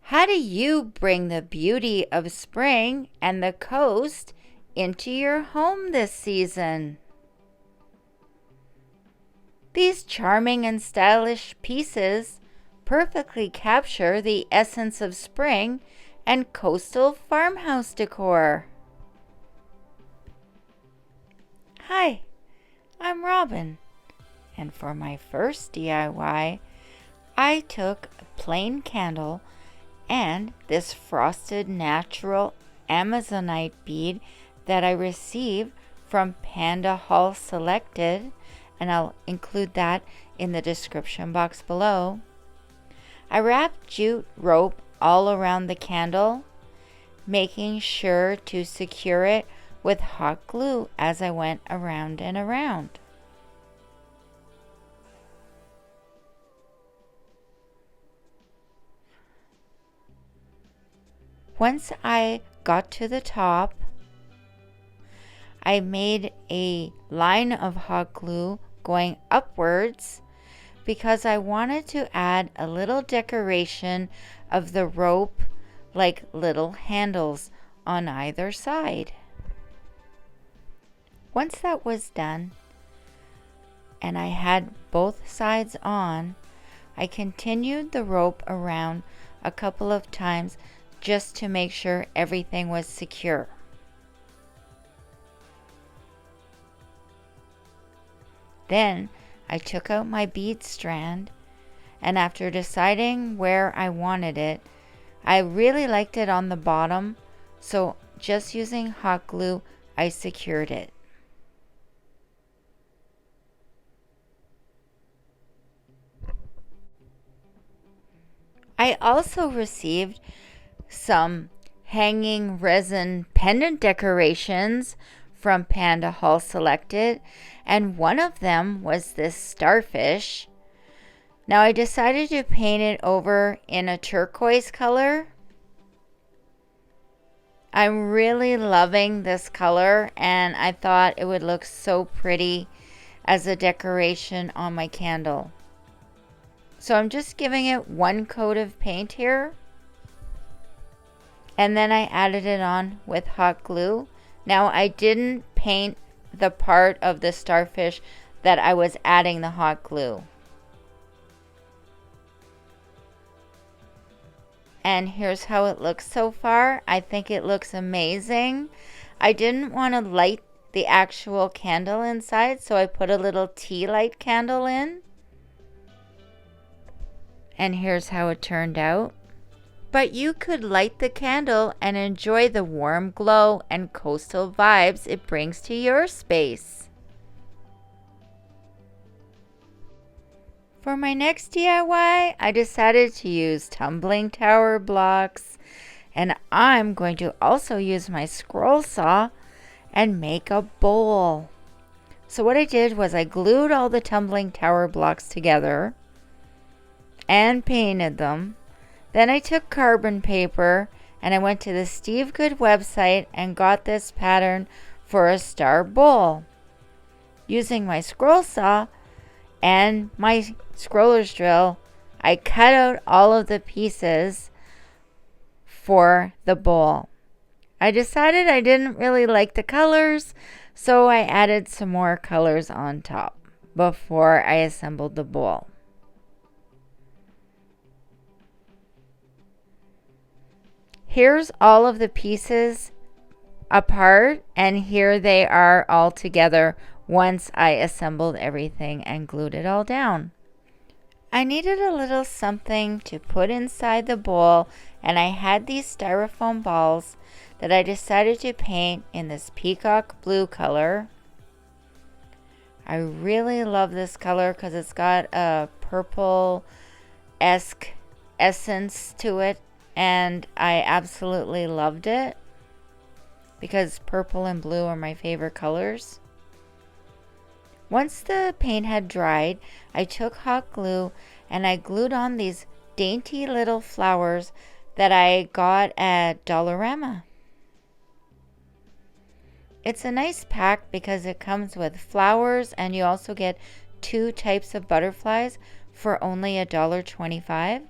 How do you bring the beauty of spring and the coast into your home this season? These charming and stylish pieces perfectly capture the essence of spring and coastal farmhouse decor. Hi, I'm Robin, and for my first DIY, I took a plain candle and this frosted natural Amazonite bead that I received from PandaHall Selected, and I'll include that in the description box below. I wrapped jute rope all around the candle, making sure to secure it with hot glue as I went around and around. Once I got to the top, I made a line of hot glue going upwards because I wanted to add a little decoration of the rope, like little handles on either side. Once that was done and I had both sides on, I continued the rope around a couple of times just to make sure everything was secure. Then I took out my bead strand, and after deciding where I wanted it, I really liked it on the bottom, so just using hot glue, I secured it. I also received some hanging resin pendant decorations from PandaHall Selected, and one of them was this starfish. Now I decided to paint it over in a turquoise color. I'm really loving this color, and I thought it would look so pretty as a decoration on my candle. So I'm just giving it one coat of paint here, and then I added it on with hot glue. Now I didn't paint the part of the starfish that I was adding the hot glue. And here's how it looks so far. I think it looks amazing. I didn't want to light the actual candle inside, so I put a little tea light candle in. And here's how it turned out. But you could light the candle and enjoy the warm glow and coastal vibes it brings to your space. For my next DIY, I decided to use tumbling tower blocks, and I'm going to also use my scroll saw and make a bowl. So what I did was I glued all the tumbling tower blocks together and painted them. Then I took carbon paper and I went to the Steve Good website and got this pattern for a star bowl. Using my scroll saw and my scroller's drill, I cut out all of the pieces for the bowl. I decided I didn't really like the colors, so I added some more colors on top before I assembled the bowl. Here's all of the pieces apart, and here they are all together once I assembled everything and glued it all down. I needed a little something to put inside the bowl, and I had these styrofoam balls that I decided to paint in this peacock blue color. I really love this color because it's got a purple-esque essence to it, and I absolutely loved it because purple and blue are my favorite colors. Once the paint had dried, I took hot glue and I glued on these dainty little flowers that I got at Dollarama. It's a nice pack because it comes with flowers, and you also get 2 types of butterflies for only $1.25.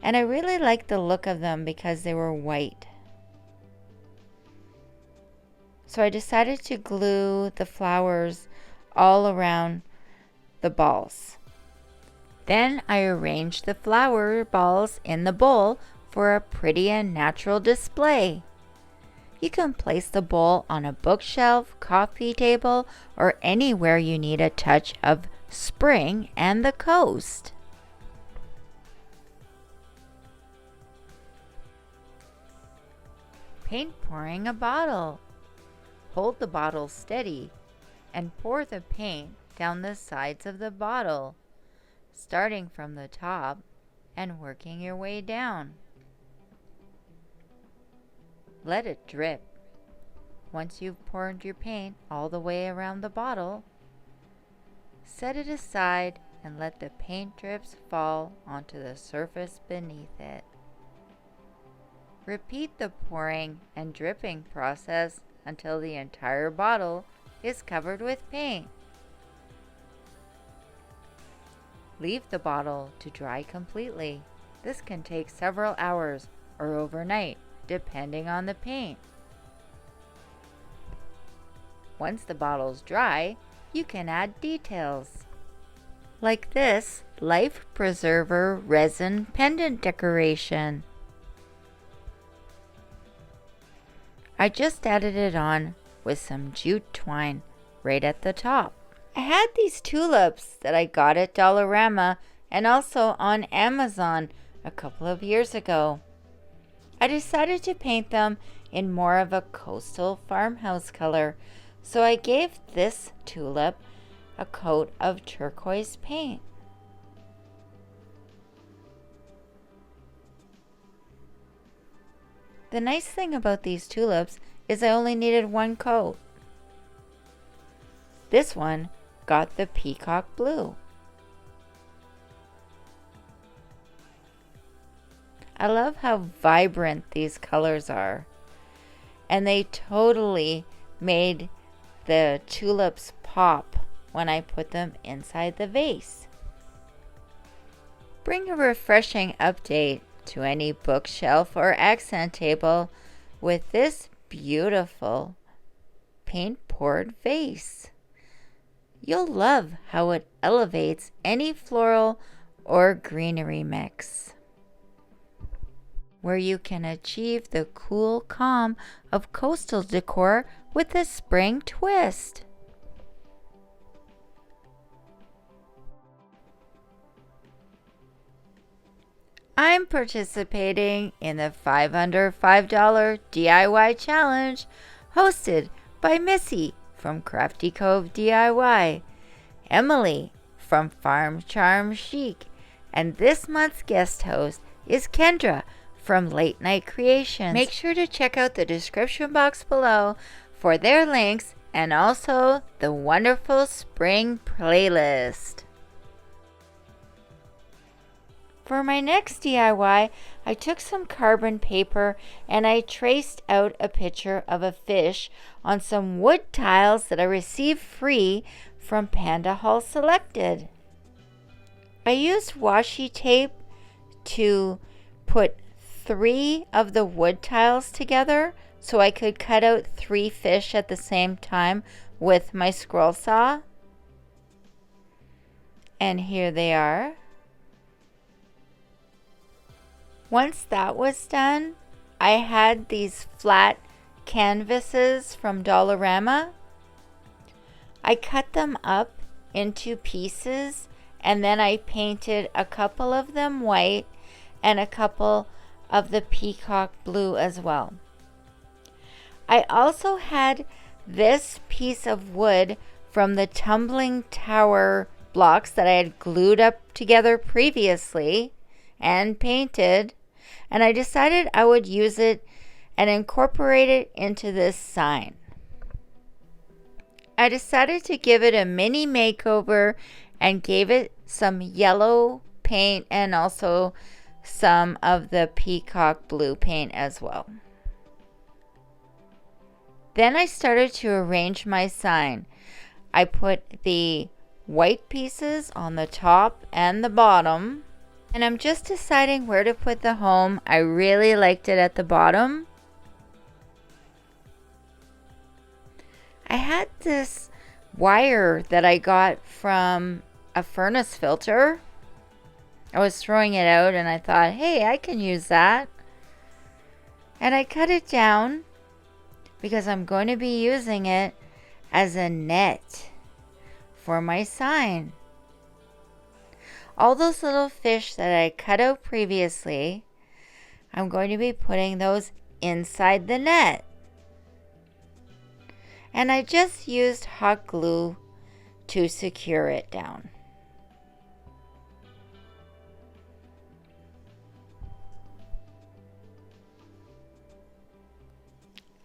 and I really liked the look of them because they were white. So I decided to glue the flowers all around the balls. Then I arranged the flower balls in the bowl for a pretty and natural display. You can place the bowl on a bookshelf, coffee table, or anywhere you need a touch of spring and the coast. Paint pouring a bottle. Hold the bottle steady and pour the paint down the sides of the bottle, starting from the top and working your way down. Let it drip. Once you've poured your paint all the way around the bottle, set it aside and let the paint drips fall onto the surface beneath it. Repeat the pouring and dripping process until the entire bottle is covered with paint. Leave the bottle to dry completely. This can take several hours or overnight, depending on the paint. Once the bottle's dry, you can add details, like this life preserver resin pendant decoration. I just added it on with some jute twine right at the top. I had these tulips that I got at Dollarama and also on Amazon a couple of years ago. I decided to paint them in more of a coastal farmhouse color, so I gave this tulip a coat of turquoise paint. The nice thing about these tulips is I only needed one coat. This one got the peacock blue. I love how vibrant these colors are, and they totally made the tulips pop when I put them inside the vase. Bring a refreshing update to any bookshelf or accent table with this beautiful paint poured vase. You'll love how it elevates any floral or greenery mix, where you can achieve the cool calm of coastal decor with a spring twist. I'm participating in the 5 under $5 DIY challenge hosted by Missy from Crafty Cove DIY, Emily from Farm Charm Chic, and this month's guest host is Kendra from Late Night Creations. Make sure to check out the description box below for their links and also the wonderful spring playlist. For my next DIY, I took some carbon paper and I traced out a picture of a fish on some wood tiles that I received free from PandaHall Selected. I used washi tape to put 3 of the wood tiles together so I could cut out 3 fish at the same time with my scroll saw. And here they are. Once that was done, I had these flat canvases from Dollarama. I cut them up into pieces and then I painted a couple of them white and a couple of the peacock blue as well. I also had this piece of wood from the tumbling tower blocks that I had glued up together previously and painted, and I decided I would use it and incorporate it into this sign. I decided to give it a mini makeover and gave it some yellow paint and also some of the peacock blue paint as well. Then I started to arrange my sign. I put the white pieces on the top and the bottom, And I'm just deciding where to put the home. I really liked it at the bottom. I had this wire that I got from a furnace filter. I was throwing it out and I thought, hey, I can use that. And I cut it down because I'm going to be using it as a net for my sign. All those little fish that I cut out previously, I'm going to be putting those inside the net. And I just used hot glue to secure it down.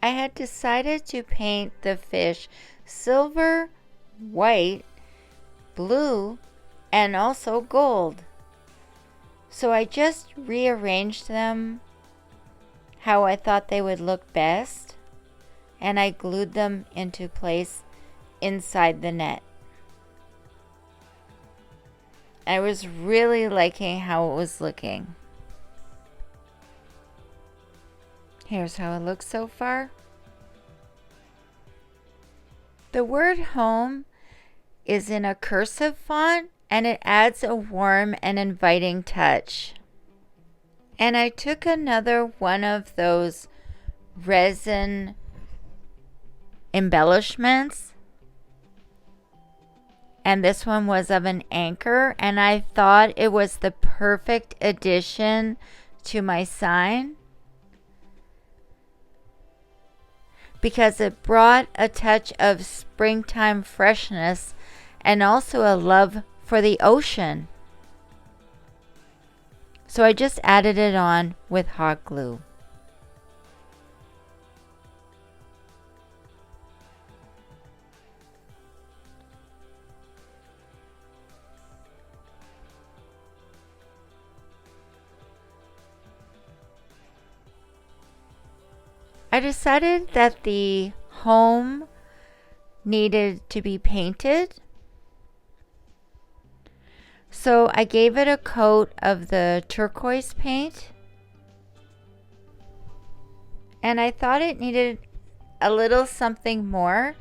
I had decided to paint the fish silver, white, blue, and also gold. So I just rearranged them how I thought they would look best, and I glued them into place inside the net. I was really liking how it was looking. Here's how it looks so far. The word home is in a cursive font and it adds a warm and inviting touch. And I took another one of those resin embellishments, and this one was of an anchor, and I thought it was the perfect addition to my sign because it brought a touch of springtime freshness and also a love for the ocean. So I just added it on with hot glue. I decided that the home needed to be painted. So I gave it a coat of the turquoise paint. And I thought it needed a little something more.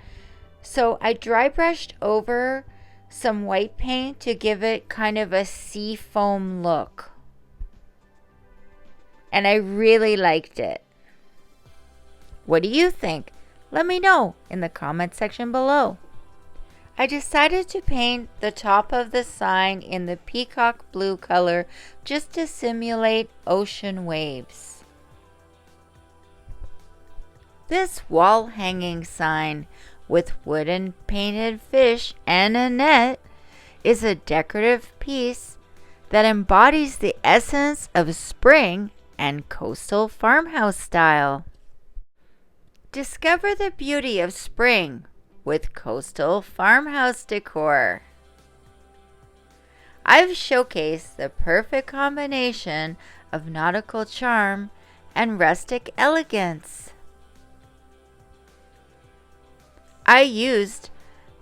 So I dry brushed over some white paint to give it kind of a sea foam look. And I really liked it. What do you think? Let me know in the comment section below. I decided to paint the top of the sign in the peacock blue color just to simulate ocean waves. This wall hanging sign with wooden painted fish and a net is a decorative piece that embodies the essence of spring and coastal farmhouse style. Discover the beauty of spring with Coastal Farmhouse Decor. I've showcased the perfect combination of nautical charm and rustic elegance. I used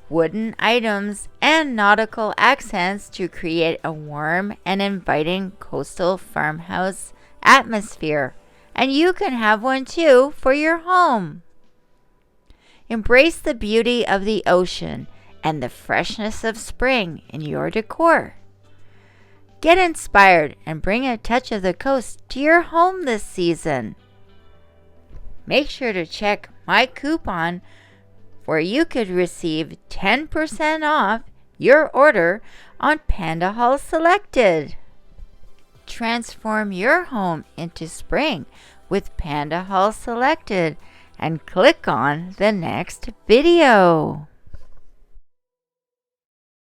wooden items and nautical accents to create a warm and inviting coastal farmhouse atmosphere. And you can have one too for your home. Embrace the beauty of the ocean and the freshness of spring in your decor. Get inspired and bring a touch of the coast to your home this season. Make sure to check my coupon where you could receive 10% off your order on PandaHall Selected. Transform your home into spring with PandaHall Selected and click on the next video.